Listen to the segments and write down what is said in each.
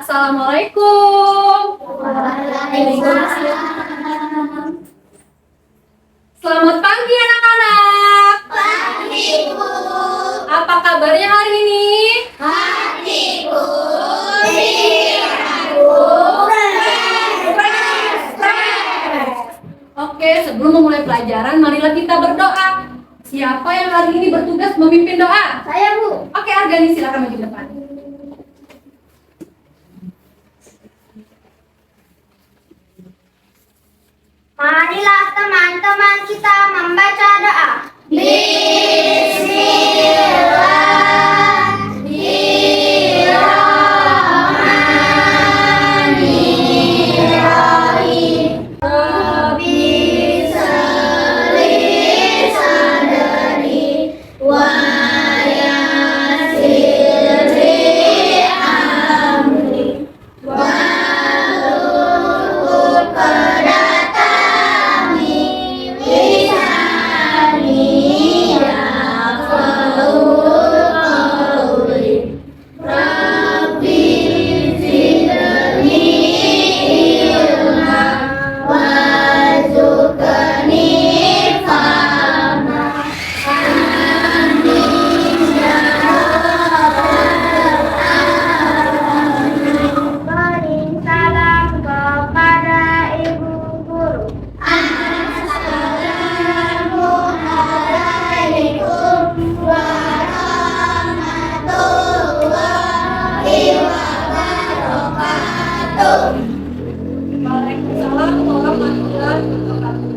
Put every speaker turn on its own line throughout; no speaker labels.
Assalamualaikum.
Waalaikumsalam.
Selamat pagi anak-anak.
Pagi, Bu.
Apa kabarnya hari ini?
Pagi, Bu. Iya, Bu.
Oke, sebelum memulai pelajaran, marilah kita berdoa. Siapa yang hari ini bertugas memimpin doa?
Saya, Bu.
Oke, Argani, silakan maju depan.
Marilah teman-teman kita membaca doa. Bismillahirrahmanirrahim. Rabbi sholli sadri wa yassir li amri wahlul uqdatam min lisani yafqahu qawli. Rabbi zidni ilma warzuqni fahma. Amin ya rabbal alamin. Salam kepada ibu guru. Assalamualaikum warahmatullahi wabarakatuh.
Waalaikumsalam warahmatullahi wabarakatuh.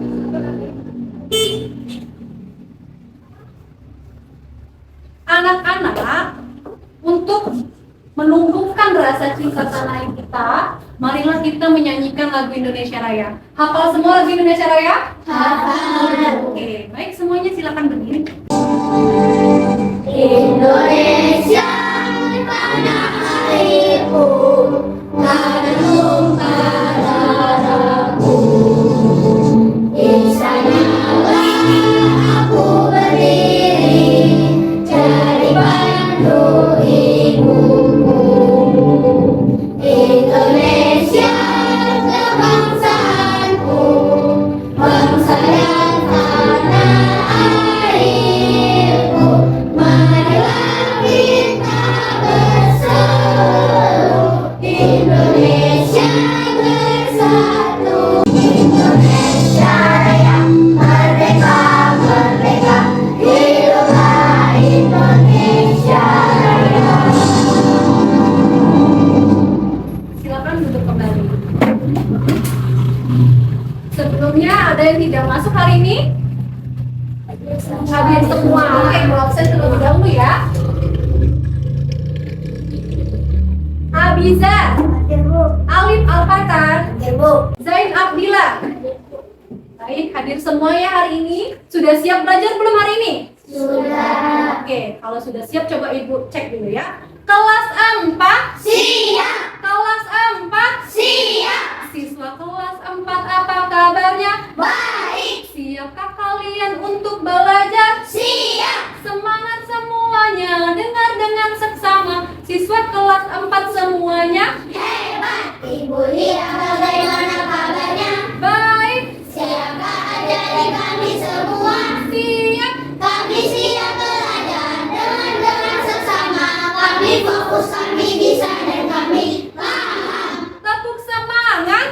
Anak-anak, untuk menumbuhkan rasa cinta tanah air kita, marilah kita menyanyikan lagu Indonesia Raya. Hafal semua lagu Indonesia Raya?
Hafal.
Oke, baik, semuanya silakan berdiri.
Indonesia tanah airku, kandung darahku. Di sanalah aku berdiri, cari pandu ibuku. Indonesia kebangsaanku, bangsa dan tanah airku. Marilah kita bersatu, Indonesia bersatu. Indonesia Raya, merdeka, merdeka, hiduplah Indonesia Raya.
Silakan duduk kembali. Sebelumnya ada yang tidak masuk hari ini? Hadir semua. Oke, absen terlebih dahulu ya. Abiza, Alif Alfatan, Zain Abdillah. Baik, hadir semua ya hari ini. Sudah siap belajar belum hari ini?
Sudah.
Oke, kalau sudah siap coba Ibu cek dulu ya. Kelas 4.
Siap.
Kelas 4.
Siap.
Siswa kelas 4 apa kabarnya?
Baik.
Siapkah kalian untuk belajar?
Siap.
Semangat semuanya, dengar dengan seksama. Siswa kelas 4 semuanya.
Hebat. Ibu lihat bagaimana kabarnya?
Baik,
Siapkah ajari kami semua?
siap.
Kami siap belajar dengan seksama. Kami fokus, kami bisa dan kami paham.
Tepuk semangat.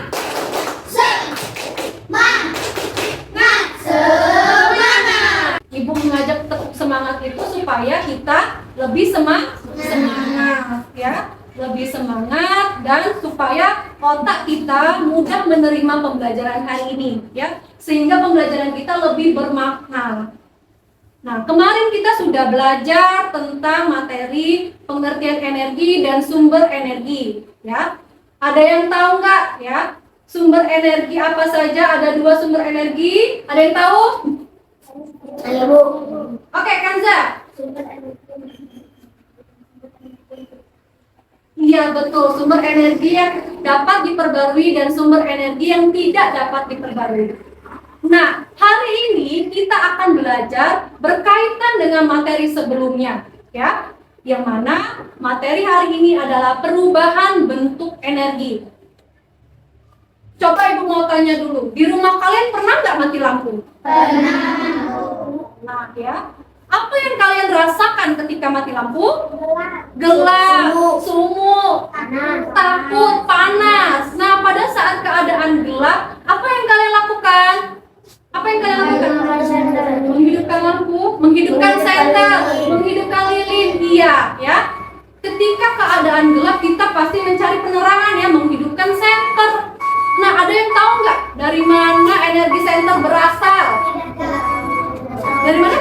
Semangat. Semangat.
Ibu mengajak tepuk semangat itu supaya kita lebih semangat ya, lebih semangat dan supaya otak kita mudah menerima pembelajaran hari ini ya, sehingga pembelajaran kita lebih bermakna. Nah, kemarin kita sudah belajar tentang materi pengertian energi dan sumber energi ya. Ada yang tahu nggak ya? Sumber energi apa saja? Ada 2 sumber energi. Ada yang tahu?
Ayo, Bu.
Oke, Kanza. Iya betul, sumber energi yang dapat diperbarui dan sumber energi yang tidak dapat diperbarui. Nah, hari ini kita akan belajar berkaitan dengan materi sebelumnya, ya, Yang mana materi hari ini adalah perubahan bentuk energi. Coba Ibu mau tanya dulu, di rumah kalian pernah nggak mati lampu? Nah ya, apa yang kalian rasakan ketika mati lampu? Gelap, sumuk, takut, panas. Nah, pada saat keadaan gelap, apa yang kalian lakukan? Apa yang kalian lakukan? Menghidupkan lampu, menghidupkan senter, menghidupkan lilin. Iya, ya. Ketika keadaan gelap, kita pasti mencari penerangan ya, menghidupkan senter. Nah, ada yang tahu nggak dari mana energi senter berasal? Dari mana?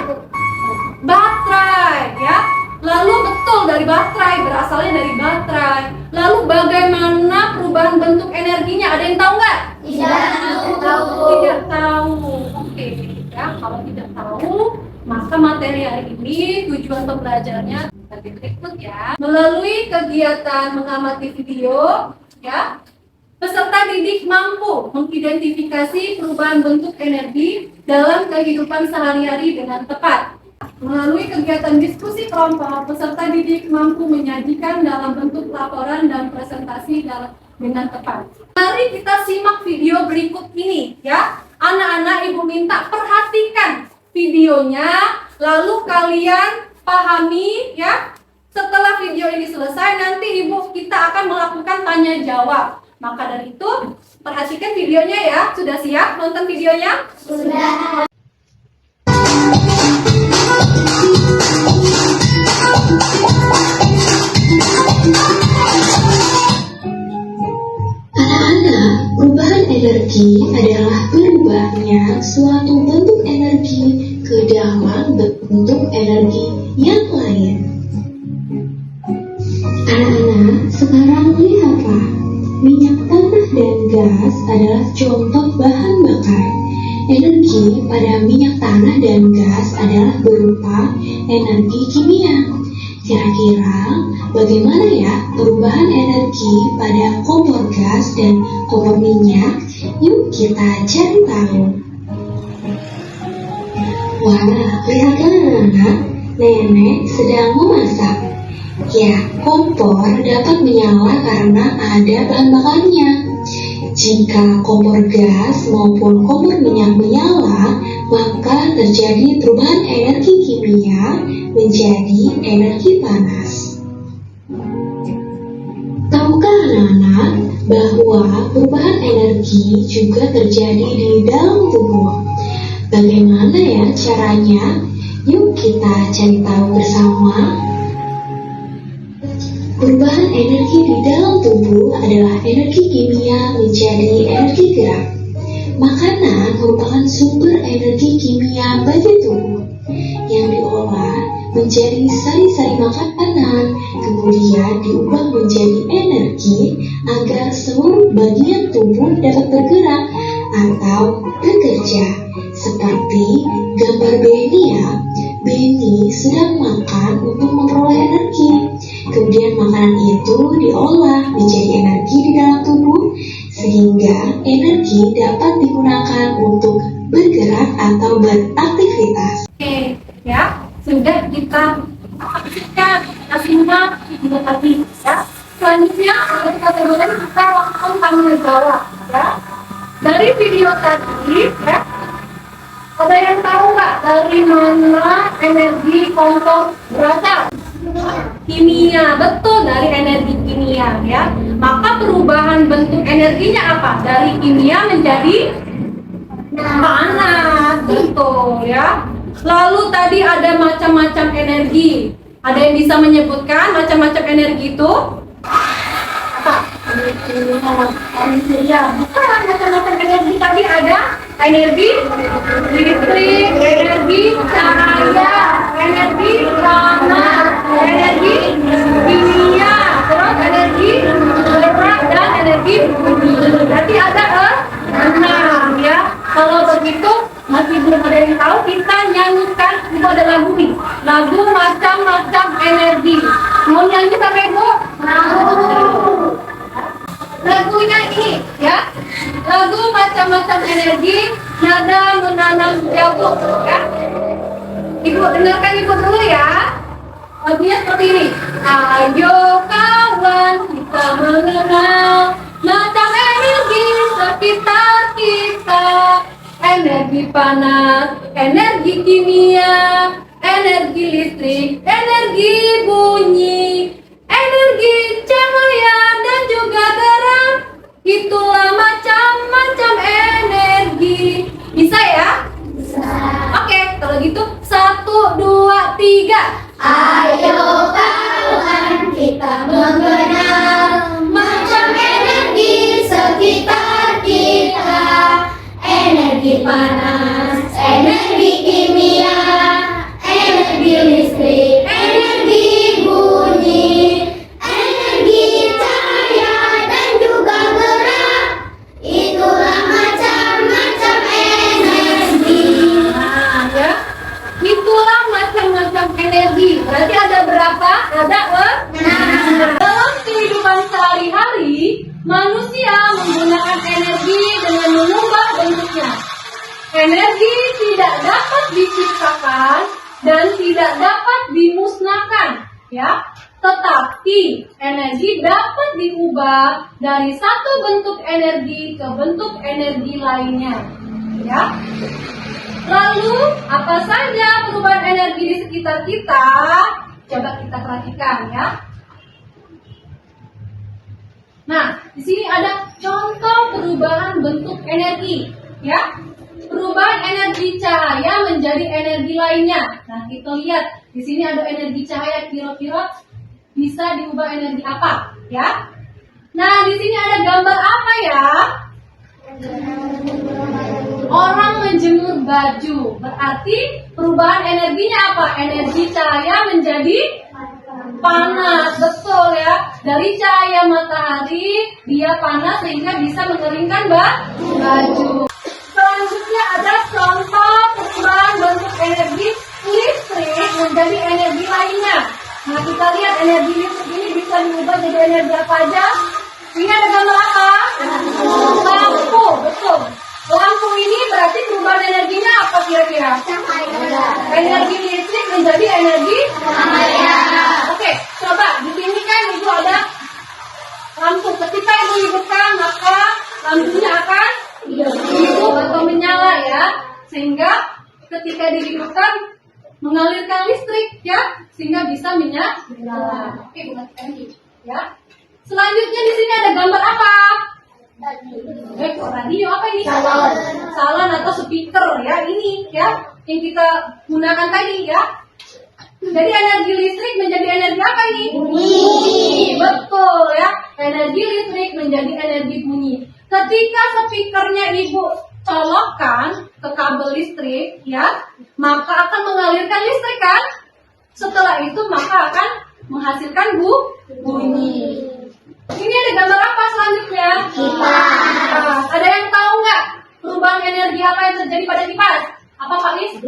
Baterai, ya. Lalu betul dari baterai, berasalnya dari baterai. Lalu bagaimana perubahan bentuk energinya? Ada yang tahu nggak? Tidak tahu. Oke, ya. Kalau tidak tahu, maka materi hari ini tujuan pembelajarannya sebagai berikut ya. Melalui kegiatan mengamati video, ya. Peserta didik mampu mengidentifikasi perubahan bentuk energi dalam kehidupan sehari-hari dengan tepat. Melalui kegiatan diskusi kelompok, peserta didik mampu menyajikan dalam bentuk laporan dan presentasi dengan tepat. Mari kita simak video berikut ini ya. Anak-anak, Ibu minta perhatikan videonya, lalu kalian pahami ya. Setelah video ini selesai, nanti Ibu kita akan melakukan tanya jawab. Maka dari itu, perhatikan videonya ya. Sudah siap nonton videonya?
Sudah.
Anak-anak, perubahan energi adalah berubahnya suatu bentuk energi ke dalam bentuk energi yang lain. Anak-anak, sekarang lihatlah. Minyak tanah dan gas adalah contoh bahan bakar. Energi pada minyak tanah dan gas adalah berupa energi kimia. Kira-kira bagaimana ya perubahan energi pada kompor gas dan kompor minyak? Yuk kita cari tahu. Wah, lihatlah anak-anak, nenek sedang memasak. Ya, kompor dapat menyala karena ada bahan bakarnya. Jika kompor gas maupun kompor minyak menyala, maka terjadi perubahan energi kimia menjadi energi panas. Tahukah anak-anak bahwa perubahan energi juga terjadi di dalam tubuh? Bagaimana ya caranya? Yuk kita cari tahu bersama. Perubahan energi di dalam tubuh adalah energi kimia menjadi energi gerak. Makanan merupakan sumber energi kimia bagi tubuh yang diolah menjadi sari-sari makanan, kemudian diubah menjadi energi agar seluruh bagian tubuh dapat bergerak atau bekerja. Seperti gambar Benny ya, Benny sedang makan untuk memperoleh energi. Kemudian makanan itu diolah menjadi energi di dalam tubuh sehingga energi dapat digunakan untuk bergerak atau beraktivitas.
Oke, ya. Sudah kita saksikan, kita simak video tadi ya. Selanjutnya kategori kita langsung tanya jawab ya. Dari video tadi ya, ada yang tahu nggak dari mana energi kompor berasal? Kimia, betul, dari energi kimia ya. Maka perubahan bentuk energinya apa? Dari kimia menjadi panas, betul ya. Lalu tadi ada macam-macam energi. Ada yang bisa menyebutkan macam-macam energi itu? Apa? Ya, bukan macam-macam energi. Tadi ada energi listrik, energi cahaya, energi panas, energi kimia, terus energi gerak dan energi bumi. Berarti ada 6 ya. Kalau begitu masih belum ada yang tahu, kita nyanyikan. Itu ada lagu nih, lagu macam-macam energi. Mau nyanyi sampai Ibu? Lagunya ini ya, lagu macam-macam energi, nada menanam jagung ya. Ibu dengarkan Ibu dulu ya. Lagunya seperti ini. Ayo kawan kita mengenal macam energi sekitar kita. Energi panas, energi kimia, energi listrik, energi bunyi, energi cahaya dan juga gerak. Itulah macam-macam energi. Bisa ya? Oke, kalau gitu 1, 2, 3.
Ayo kawan kita mengenal macam energi sekitar kita. Energi panas, energi kimia, energi listrik, energi bunyi, energi cahaya dan juga gerak. Itulah macam-macam energi.
Nah, ya. Itulah macam-macam energi. Berarti ada berapa? Ada dalam kehidupan sehari-hari, manusia menggunakan energi dengan mengubah bentuknya. Energi tidak dapat diciptakan dan tidak dapat dimusnahkan, ya. Tetapi energi dapat diubah dari satu bentuk energi ke bentuk energi lainnya, ya. Lalu, apa saja perubahan energi di sekitar kita? Coba kita perhatikan ya. Nah, di sini ada contoh perubahan bentuk energi, ya. Perubahan energi cahaya menjadi energi lainnya. Nah, kita lihat di sini ada energi cahaya, kira-kira bisa diubah energi apa, ya? Nah, di sini ada gambar apa ya? Orang menjemur baju. Berarti perubahan energinya apa? Energi cahaya menjadi panas. Betul ya. Dari cahaya matahari dia panas sehingga bisa mengeringkan baju. Selanjutnya ada contoh perubahan bentuk energi listrik menjadi energi lainnya. Nah, kita lihat energi listrik ini bisa diubah jadi energi apa aja? Ini ada gambar apa? Lampu. Betul. Lampu ini berarti perubahan energinya apa kira-kira? Energi listrik menjadi energi cahaya. Oke, coba di sini kan itu ada lampu. Ketika itu dihidupkan maka lampunya akan hidup atau menyala ya. Sehingga ketika dihidupkan mengalirkan listrik ya, sehingga bisa menyala. Oke, ya. Selanjutnya di sini ada gambar apa? Radio apa ini? Salon atau speaker ya, ini ya yang kita gunakan tadi ya. Jadi energi listrik menjadi energi apa ini? Bunyi. Betul ya. Energi listrik menjadi energi bunyi. Ketika speakernya ibu colokkan ke kabel listrik ya, maka akan mengalirkan listrik kan? Setelah itu maka akan menghasilkan bunyi. Ini ada gambar apa selanjutnya? Kipas. Ada yang tahu nggak perubahan energi apa yang terjadi pada kipas? Apa Pak Is?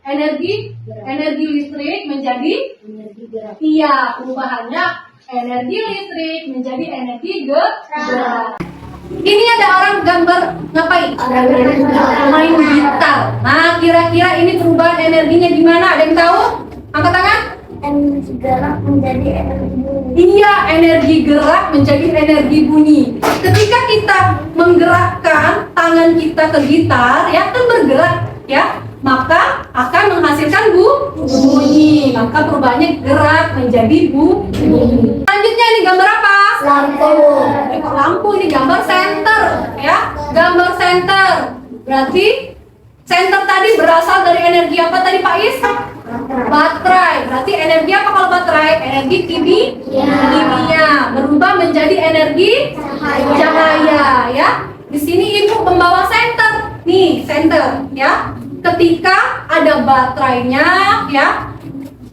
Energi listrik menjadi energi gerak. Iya, perubahannya energi listrik menjadi energi gerak. Ini ada orang gambar ngapain? Main gitar. Nah, kira-kira ini perubahan energinya gimana? Ada yang tahu? Angkat tangan.
Energi gerak menjadi energi bunyi.
Iya, energi gerak menjadi energi bunyi. Ketika kita menggerakkan tangan kita ke gitar, ya kan bergerak, ya, maka akan menghasilkan bunyi. Maka perubahannya gerak menjadi bunyi. Selanjutnya ini gambar apa? Lampu ini gambar senter, ya, gambar senter. Berarti senter tadi berasal dari energi apa tadi Pak Is? Baterai. Berarti energi apa kalau baterai? Energi kimia. Berubah menjadi energi cahaya ya. Di sini ibu membawa senter. Nih, senter ya. Ketika ada baterainya ya,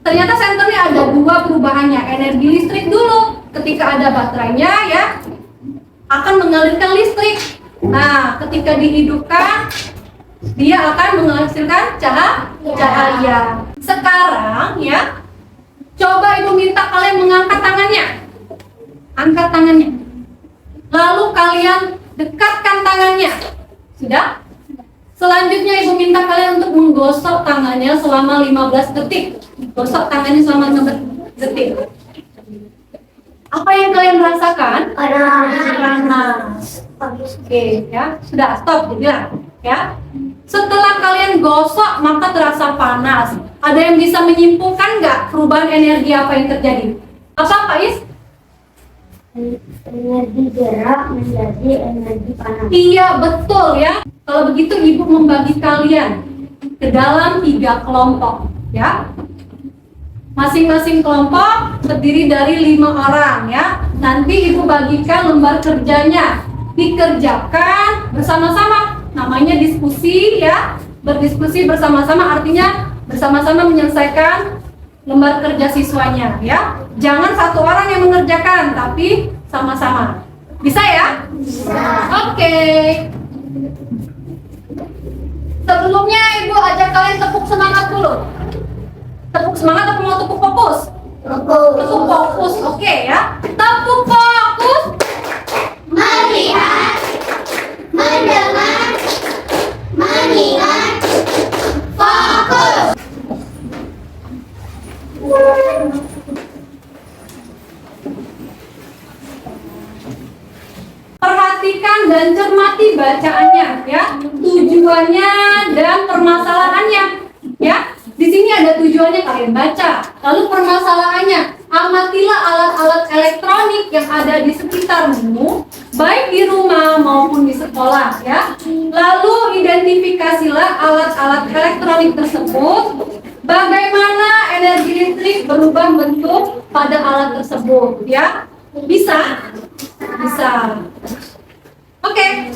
ternyata senternya ada dua perubahannya. Energi listrik dulu. Ketika ada baterainya ya, akan mengalirkan listrik. Nah, ketika dihidupkan dia akan menghasilkan cahaya. Sekarang ya, coba ibu minta kalian mengangkat tangannya. Angkat tangannya. Lalu kalian dekatkan tangannya. Sudah? Selanjutnya Ibu minta kalian untuk menggosok tangannya selama 15 detik. Gosok tangannya selama 15 detik. Apa yang kalian rasakan? Panas. Oke, ya. Sudah, stop dibilang, ya. Setelah kalian gosok maka terasa panas. Ada yang bisa menyimpulkan nggak perubahan energi apa yang terjadi? Apa, Pak Is?
Energi gerak menjadi energi panas.
Iya, betul ya. Kalau begitu Ibu membagi kalian ke dalam 3 kelompok, ya. Masing-masing kelompok terdiri dari 5 orang, ya. Nanti Ibu bagikan lembar kerjanya, dikerjakan bersama-sama. Namanya diskusi, ya. Berdiskusi bersama-sama artinya bersama-sama menyelesaikan lembar kerja siswanya, ya. Jangan satu orang yang mengerjakan, tapi sama-sama. Bisa ya?
Bisa.
Oke. Sebelumnya Ibu ajak kalian tepuk semangat dulu. Tepuk semangat atau mau tepuk fokus? Tepuk fokus, oke ya. Tepuk fokus.
Melihat, mendengar, mengingat, fokus.
Perhatikan dan cermati bacaannya ya. Tujuannya dan permasalahannya ya. Di sini ada tujuannya kalian baca. Lalu permasalahannya, amatilah alat-alat elektronik yang ada di sekitarmu, baik di rumah maupun di sekolah ya. Lalu identifikasilah alat-alat elektronik tersebut. Bagaimana energi listrik berubah bentuk pada alat tersebut ya. Bisa? Bisa. Oke.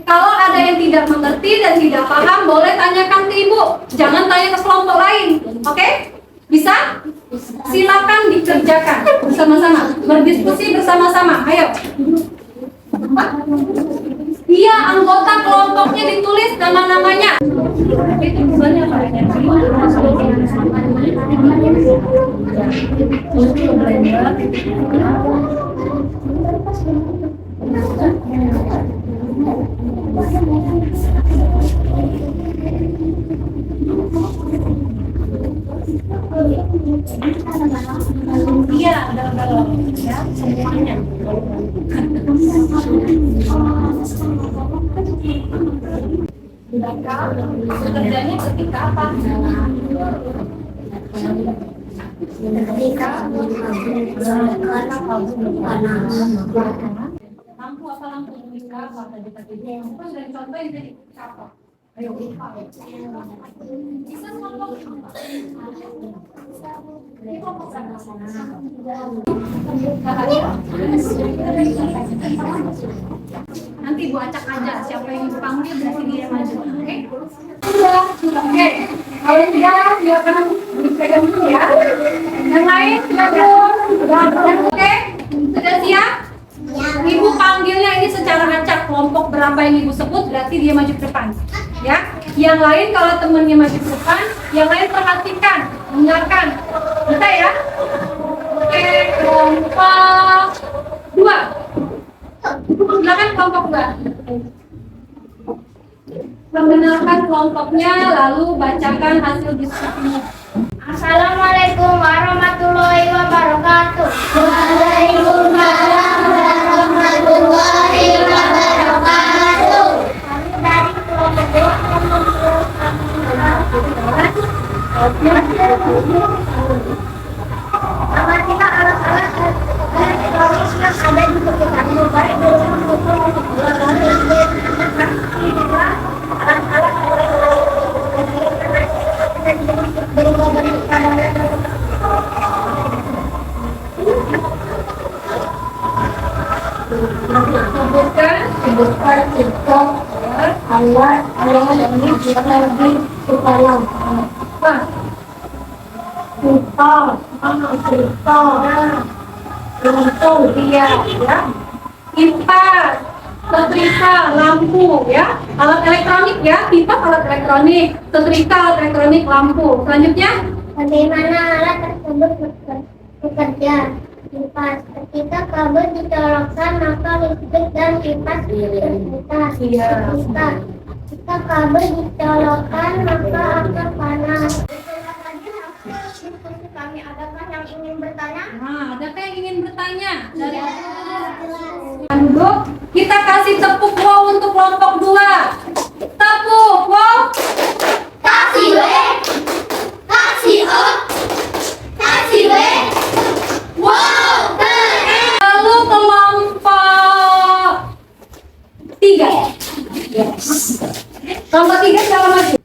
Kalau ada yang tidak mengerti dan tidak paham, boleh tanyakan ke Ibu. Jangan tanya ke kelompok lain. Oke? Bisa? Silakan dikerjakan bersama-sama. Berdiskusi bersama-sama. Ayo. Iya, anggota kelompoknya ditulis nama-namanya. Itu tulisannya apa? Iya, dalam ya, semuanya. Kerjanya ketika apa?
Ketika
Lampu apa lampu? Ketika apa? Tadi lampu kan sudah dicontohin tadi. Apa? Ayo, bisa kelompok apa? Ini kelompok nanti Ibu acak aja siapa yang Ibu panggil berarti dia maju. Oke? Sudah. Oke. Kalau tidak silakan dipegang dulu ya. Yang lain silakan. Oke? Sudah siap? Ibu panggilnya ini secara acak. Kelompok berapa yang Ibu sebut berarti dia maju ke depan. Ya. Yang lain kalau temannya maju ke depan, yang lain perhatikan, dengarkan. Bisa ya? Oke, kelompok 2. Silakan kelompok 2. Perkenalkan kelompoknya lalu bacakan hasil diskusinya.
Assalamualaikum warahmatullahi wabarakatuh. Waalaikumsalam warahmatullahi wabarakatuh. Kami dari kelompok 2 amatilah alat-alat elektronik yang ada di sekitarmu, baik di rumah maupun di sekolah. Alat-alat elektronik berubah bentuk pada sebutkan tiga alat elektronik yang ada di sekolah.
Lampu dia ya. Kipas, setrika, lampu ya. Alat elektronik ya. Kipas alat elektronik, setrika alat elektronik, lampu. Selanjutnya
Bagaimana alat tersebut bekerja? Kipas. Ketika kabel dicolokkan maka listrik dan kipas berputar. Jika Jika kabel dicolokkan maka akan panas. Itulah tadi hasil diskusi kami. Adakah yang ingin bertanya?
Nah, adakah yang ingin bertanya? Dari duduk, kita kasih tepuk wow untuk kelompok 2. Tepuk wow.
Kasih W, kasih O, kasih W. Wow, keren.
Lalu kelompok 3. Kelompok 3 siapa maju?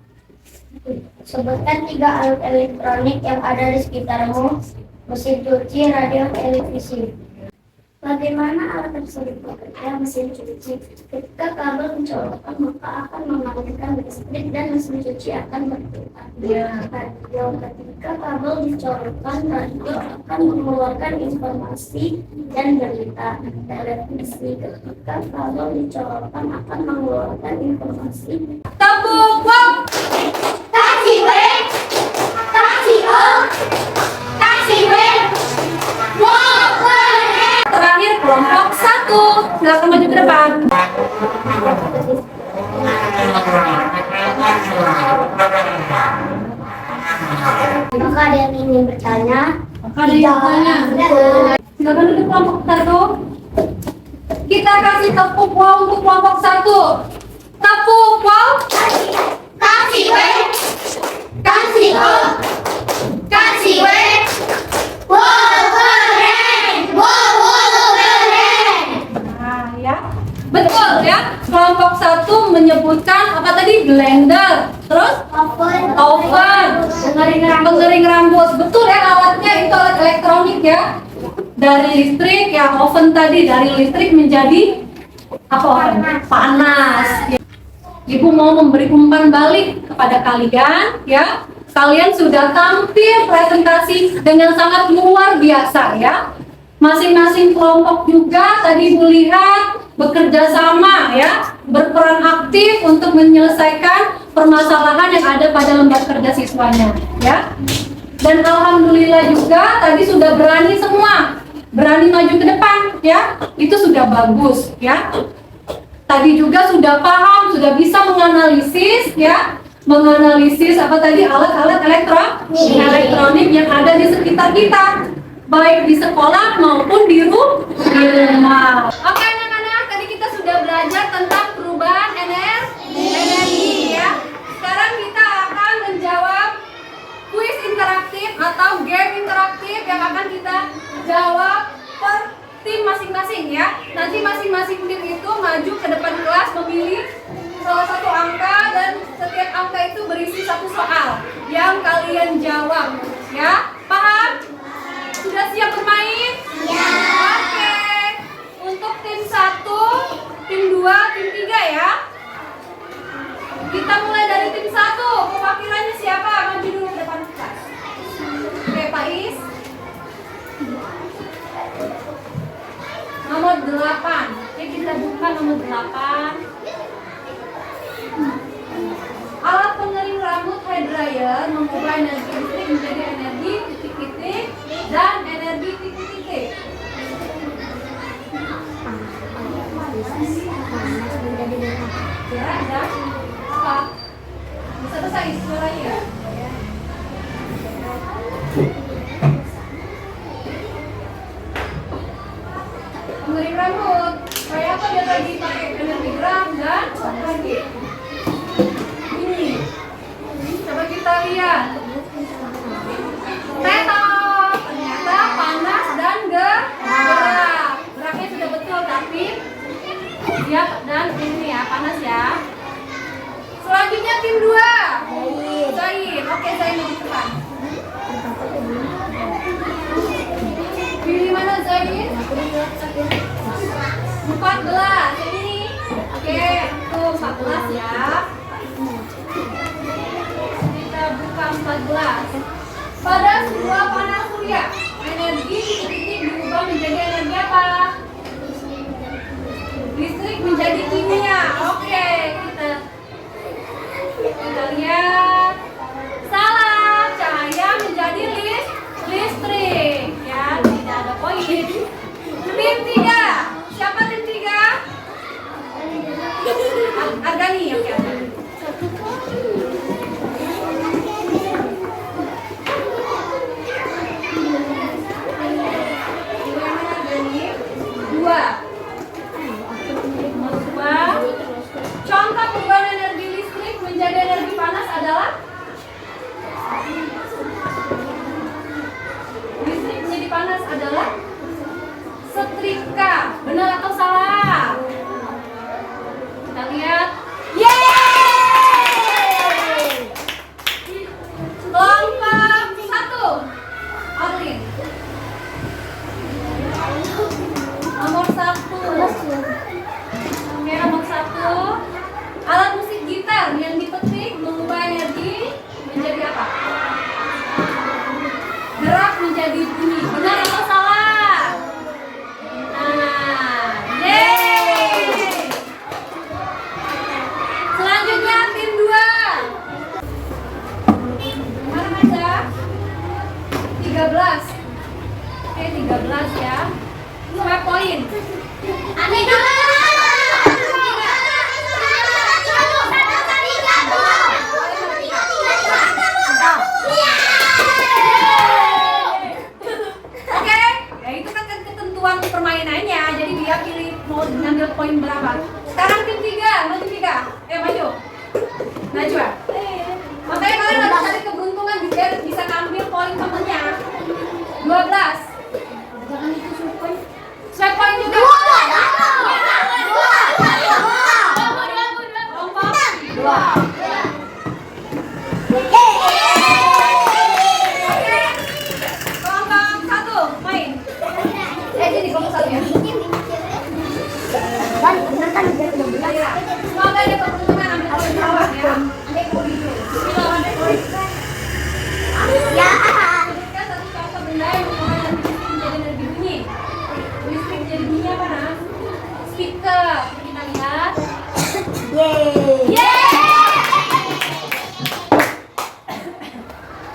Sebutkan 3 alat elektronik yang ada di sekitarmu. Mesin cuci, radio, televisi. Bagaimana alat tersebut bekerja? Mesin cuci, ketika kabel dicolokkan maka akan mengalirkan listrik dan mesin cuci akan berputar. Radio, ketika kabel dicolokkan, radio akan mengeluarkan informasi dan berita. Televisi, ketika kabel dicolokkan akan mengeluarkan informasi.
Tepuk wow.
Kasih W, kasih O, kasih W. Wow, keren.
Terakhir kelompok 1. Silakan maju ke depan.
Maka ada yang ingin bertanya?
Ada yang bertanya? Silakan duduk kelompok 1. Kita kasih tepuk wow untuk kelompok 1. Tepuk wow.
Kasih W, kasih O, kasih W. Wow, keren. Wow, keren.
Nah, ya. Betul ya. Kelompok 1 menyebutkan apa tadi? Blender. Terus oven, pengering rambut. Betul ya, alatnya itu alat elektronik ya. Dari listrik ya, oven tadi dari listrik menjadi apa oven? Panas. Ya. Ibu mau memberi umpan balik kepada kalian ya. Kalian sudah tampil presentasi dengan sangat luar biasa ya. Masing-masing kelompok juga tadi Ibu lihat bekerja sama ya, berperan aktif untuk menyelesaikan permasalahan yang ada pada lembar kerja siswanya ya. Dan alhamdulillah juga tadi sudah berani semua, berani maju ke depan ya. Itu sudah bagus ya. Tadi juga sudah paham, sudah bisa menganalisis ya, menganalisis apa tadi alat-alat elektronik yang ada di sekitar kita, baik di sekolah maupun di rumah. Oke anak-anak, tadi kita sudah belajar tentang perubahan energi ya. Sekarang kita akan menjawab kuis interaktif atau game interaktif yang akan kita jawab per tim masing-masing ya. Nanti masing-masing tim itu maju ke depan kelas memilih salah satu angka dan setiap angka itu berisi satu soal yang kalian jawab ya. Paham? Sudah siap bermain? Ya. Oke. Untuk tim 1, tim 2, tim 3 ya. Kita mulai dari tim 1. Perwakilannya siapa? Maju dulu ke depan kelas. Oke, Pak Is. Nomor 8. Oke, kita buka nomor 8. Alat pengering rambut hair dryer mengubah energi listrik menjadi energi titik-titik dan energi titik-titik. Ya, dan stop. Bisa selesai suaranya. Pengering rambut. Kayak apa dia tadi pakai energi gram dan lagi. Coba kita lihat. Tetok, ternyata panas dan gerak. Geraknya sudah betul tapi dia dan ini ya panas ya. Selanjutnya tim 2. Zain. Oke, Zain di depan. Pilih mana Zain? 14. Ini. Oke, tuh 14 ya. Buka 14. Pada sebuah panel surya, energi titik-titik diubah menjadi energi apa? Listrik menjadi kimia. Oke, kita lihat. Salah, cahaya menjadi listrik. Ya, tidak ada poin. Tim 3. Siapa tim 3? Argani, oke. swipe point.
Aneh dulu.
Oke, ya itu kan ketentuan permainannya. Jadi dia pilih mau ngambil poin berapa. Sekarang tim 3, mau tim 3. Maju. Najwa. Makanya kalian harus cari keberuntungan biar bisa ngambil poin temennya. 12. Jangan itu swipe point. Swipe point juga. Kelompok 2. Kelompok 1 main. Jadi kelompok 1 ya. Semoga ada keberuntungan ambil poin bawah ya.
Ya.
Berikan satu contoh benda yang mengubah menjadi energi bunyi. Listrik jadi bunyi apa, Nas? Speaker. Kita lihat.
Yeay.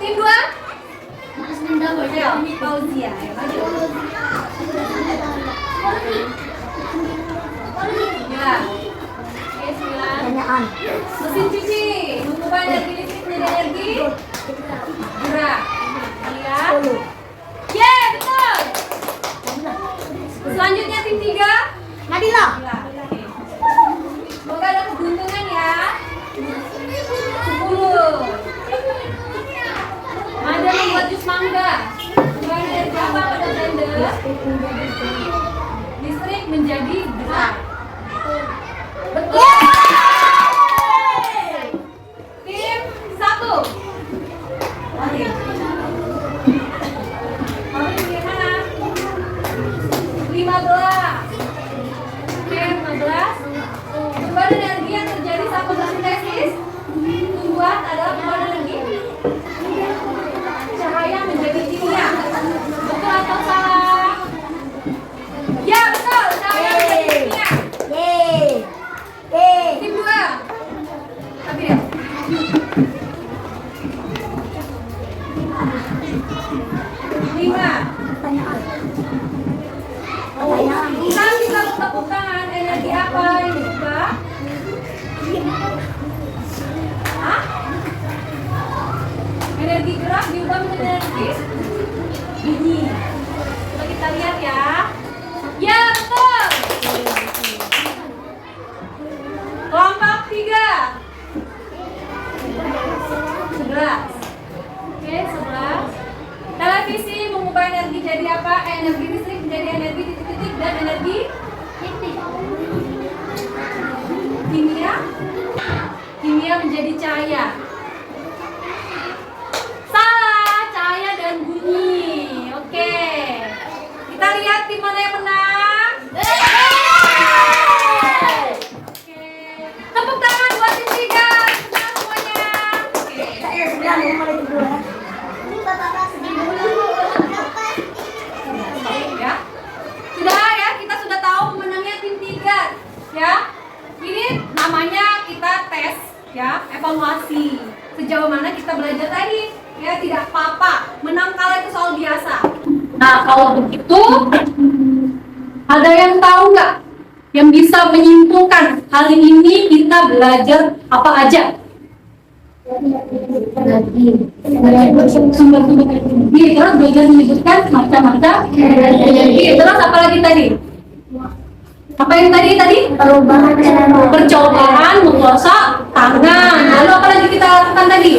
Tim 2. Ya, Fauzia. Ya, maju. Ya. Oke, 9. Mesin cuci mengubah energi listrik menjadi energi gerak. Lihat. Yeay, betul. Selanjutnya tim 3.
Nadila.
Oke. Semoga ada keberuntungan ya. 10. Mada membuat jus mangga. Mengubah energi apa pada blender? Listrik menjadi gerak. Betul. Tim 1. Oke. Oke, gimana? 15. Oke, 15. Perubahan energi yang terjadi saat fotosintesis tumbuhan adalah perubahan energi cahaya menjadi kimia. Betul atau salah? Ya, betul. Cahaya menjadi kimia. Tim 2. Tapi ya. Lima. Saat kita bertepuk tangan, energi apa yang diubah? Hah? Energi gerak diubah menjadi energi bunyi. Coba kita lihat ya. Ya, betul. Kelompok 3. 11. Oke, 11. Televisi mengubah energi jadi apa? Energi listrik menjadi energi titik-titik dan energi kimia. Kimia menjadi cahaya. Salah, cahaya dan bunyi. Oke. Kita lihat tim mana yang menang. Oke. Tepuk tangan buat tim 3. Senang semuanya. Ya. Sudah ya, kita sudah tahu pemenangnya tim 3 ya. Ini namanya kita tes ya, evaluasi sejauh mana kita belajar tadi. Ya, tidak apa-apa, menang kalah itu soal biasa. Nah, kalau begitu ada yang tahu nggak yang bisa menyimpulkan hari ini kita belajar apa aja? Sumber-sumber energi, terus belajar menyebutkan macam-macam energi. Terus apa lagi tadi? Apa yang tadi?
Perubahan energi.
Percobaan menggosok tangan. Lalu apa lagi kita lakukan tadi?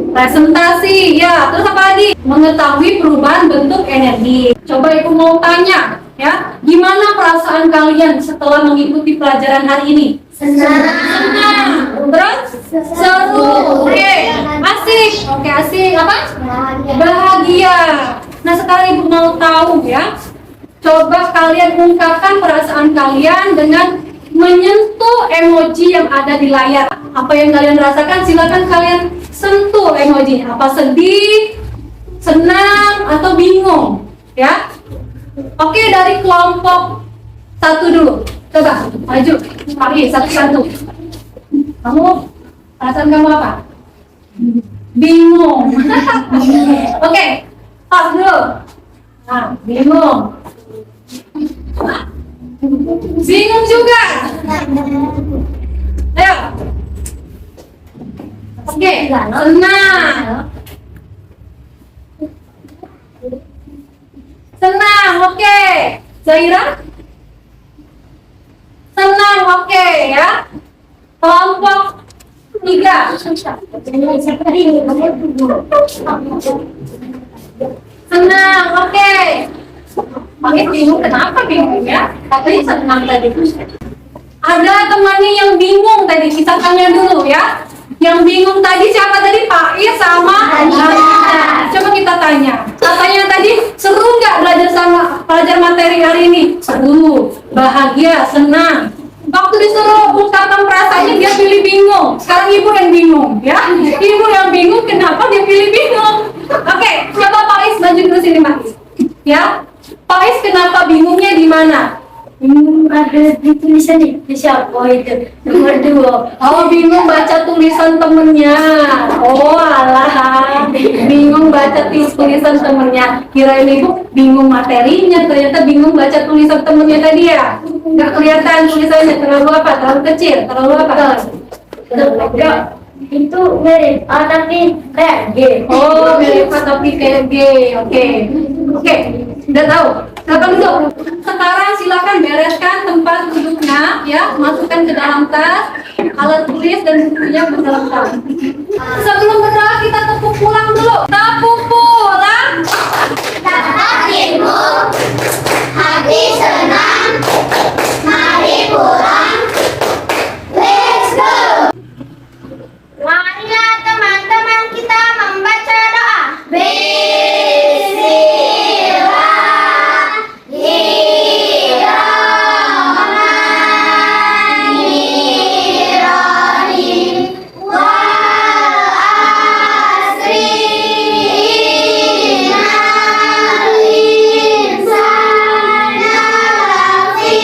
Presentasi, ya. Terus apa lagi? Mengetahui perubahan bentuk energi. Coba Ibu mau tanya, ya. Gimana perasaan kalian setelah mengikuti pelajaran hari ini? Senang. Terus? Seru. Oke. Asik. Oke, asik. Apa? Bahagia. Nah, sekarang Ibu mau tahu ya. Coba kalian ungkapkan perasaan kalian dengan menyentuh emoji yang ada di layar. Apa yang kalian rasakan, silakan kalian sentuh emoji. Apa sedih, senang, atau bingung, ya? Oke, dari kelompok 1 dulu. Coba, maju, mari satu-satu. Kamu, perasaan kamu apa? Bingung. Oke, pas dulu. Nah, bingung. Hah? Bingung juga. Ayo. Oke, senang. Senang, oke. Zaira? Senang, oke ya. Kelompok 3. Senang, oke. Pakai bingung, kenapa bingung ya? Katanya senang tadi. Ada temannya yang bingung tadi, kita tanya dulu ya. Yang bingung tadi siapa tadi? Pak Is sama Anita. Coba kita tanya. Katanya tadi seru nggak belajar materi hari ini? Seru, bahagia, senang. Waktu disuruh ungkapkan perasaannya dia pilih bingung. Sekarang ibu yang bingung, ya. Ibu yang bingung, kenapa dia pilih bingung? Oke, coba Pak Is maju dulu sini Pak Is. Ya, Pak Is kenapa bingungnya di mana?
Ada di tulisan itu siapa itu nomor 2.
Oh, bingung baca tulisan temennya. Oh, alah. Bingung baca tulisan temennya. Kirain ibu bingung materinya, ternyata bingung baca tulisan temennya tadi ya. Nggak kelihatan tulisannya, terlalu apa? Terlalu kecil, terlalu apa?
Itu mirip tapi kayak G.
Oh, mirip tapi kayak G. Oke. Oke, udah tahu. Silakan duduk. Sekarang silakan bereskan tempat duduknya, ya. Masukkan ke dalam tas, alat tulis dan bukunya ke dalam tas. Sebelum berdoa kita tepuk pulang dulu. Tepuk pulang.
Hatimu hati senang, mari pulang. Let's go. Marilah teman-teman kita membaca doa. Bismillahirrahmanirrahim. Wal asri innal insana lafi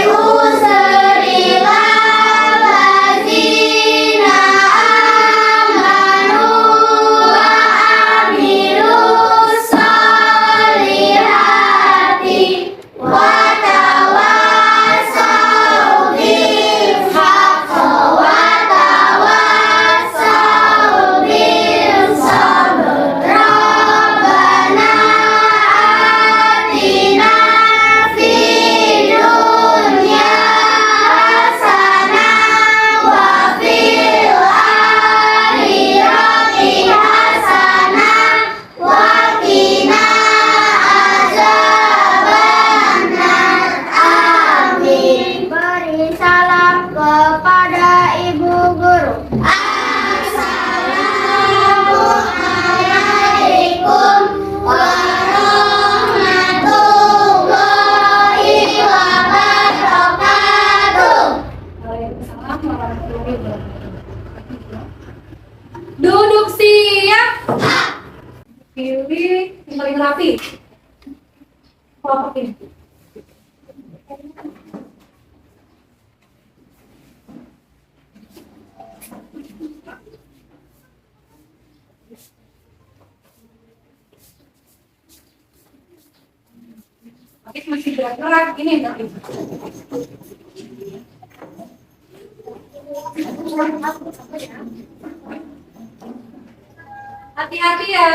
khusr illa allazina amanu wa amilus solihati wa tawassaw bil haqq wa tawassaw bil sabr. Rabbana atina fid dunya hasanah wa fil akhirati hasanah wa qina azabannar. Amin. Beri salam kepada ibu guru. Assalamualaikum warahmatullahi wabarakatuh.
Waalaikumsalam warahmatullahi wabarakatuh. Duduk siap. Pilih yang paling rapi. Kelompok ini. Oke, masih gerak-gerak ini tapi. Hati-hati ya.